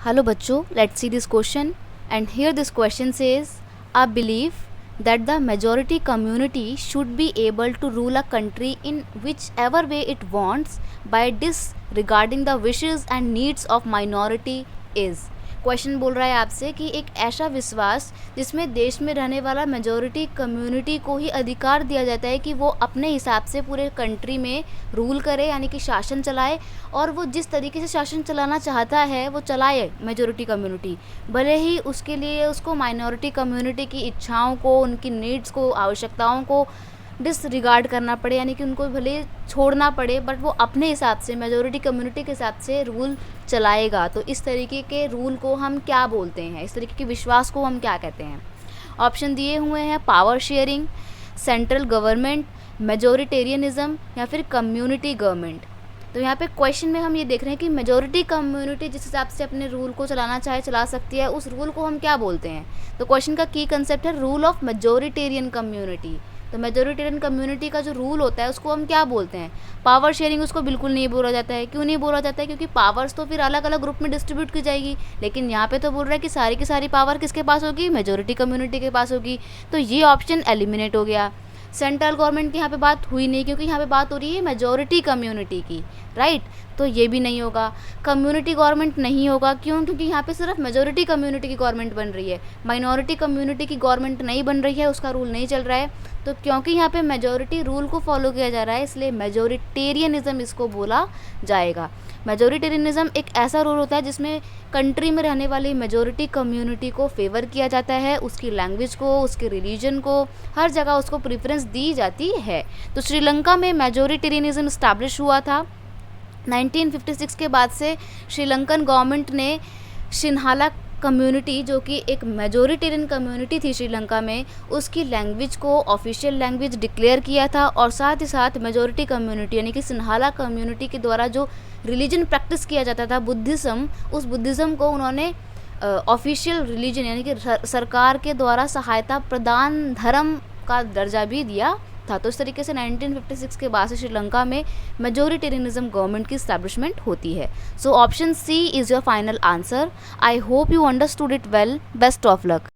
Hello बच्चों, let's see this question. And here this question says, I believe that the majority community should be able to rule a country in whichever way it wants by disregarding the wishes and needs of minority is. Question बोल रहा है आपसे कि एक ऐसा विश्वास जिसमें देश में रहने वाला मेजॉरिटी कम्युनिटी को ही अधिकार दिया जाता है कि वो अपने हिसाब से पूरे कंट्री में रूल करे, यानी कि शासन चलाए, और वो जिस तरीके से शासन चलाना चाहता है वो चलाए मेजॉरिटी कम्युनिटी, भले ही उसके लिए उसको माइनॉरिटी कम्युनिटी की इच्छाओं को, उनकी नीड्स को, आवश्यकताओं को डिसरिगार्ड करना पड़े, यानी कि उनको भले छोड़ना पड़े, बट वो अपने हिसाब से मेजॉरिटी कम्युनिटी के हिसाब से रूल चलाएगा। तो इस तरीके के रूल को हम क्या बोलते हैं, इस तरीके के विश्वास को हम क्या कहते हैं? ऑप्शन दिए हुए हैं power sharing, central government, majoritarianism या फिर कम्युनिटी गवर्नमेंट। तो यहाँ पे क्वेश्चन में हम ये देख रहे हैं कि मेजॉरिटी कम्युनिटी जिस हिसाब से अपने रूल को चलाना चाहे चला सकती है, उस रूल को हम क्या बोलते हैं? तो क्वेश्चन का की कंसेप्ट है रूल ऑफ मेजोरिटेरियन कम्युनिटी। तो मेजोरिटेरियन कम्युनिटी का जो रूल होता है उसको हम क्या बोलते हैं? पावर शेयरिंग उसको बिल्कुल नहीं बोला जाता है। क्यों नहीं बोला जाता है? क्योंकि पावर्स तो फिर अलग अलग ग्रुप में डिस्ट्रीब्यूट की जाएगी, लेकिन यहाँ पे तो बोल रहा है कि सारी की सारी पावर किसके पास होगी? मेजोरिटी कम्युनिटी के पास होगी। तो ये ऑप्शन एलिमिनेट हो गया। सेंट्रल गवर्नमेंट की यहाँ पे बात हुई नहीं, क्योंकि यहाँ पे बात हो रही है मेजॉरिटी कम्युनिटी की, राइट? तो ये भी नहीं होगा। कम्युनिटी गवर्नमेंट नहीं होगा, क्यों? क्योंकि यहाँ पे सिर्फ मेजॉरिटी कम्युनिटी की गवर्नमेंट बन रही है, माइनॉरिटी कम्युनिटी की गवर्नमेंट नहीं बन रही है, उसका रूल नहीं चल रहा है। तो क्योंकि यहाँ पे मेजॉरिटी रूल को फॉलो किया जा रहा है, इसलिए मेजोरिटेरियनिज्म इसको बोला जाएगा। मेजोरिटेरियनिज्म एक ऐसा रूल होता है जिसमें कंट्री में रहने वाली मेजॉरिटी कम्युनिटी को फेवर किया जाता है, उसकी लैंग्वेज को, उसके रिलीजन को, हर जगह उसको प्रेफरेंस दी जाती है। तो श्रीलंका में मेजोरिटेरियनिज्म इस्टेब्लिश हुआ था 1956 के बाद से। श्रीलंकन गवर्नमेंट ने सिन्हाला कम्युनिटी, जो कि एक मेजोरिटेरियन कम्युनिटी थी श्रीलंका में, उसकी लैंग्वेज को ऑफिशियल लैंग्वेज डिक्लेयर किया था, और साथ ही साथ मेजोरिटी कम्युनिटी यानी कि सिन्हाला कम्युनिटी के द्वारा जो रिलीजन प्रैक्टिस किया जाता था बुद्धिज़्म, उस बुद्धिज़्म को उन्होंने ऑफिशियल रिलीजन यानी कि सरकार के द्वारा सहायता प्रदान धर्म का दर्जा भी दिया था। तो इस तरीके से 1956 के बाद से श्रीलंका में मेजोरिटेरियनिज्म गवर्नमेंट की इस्टेब्लिशमेंट होती है। So option C is your final answer. I hope you understood it well. Best of luck.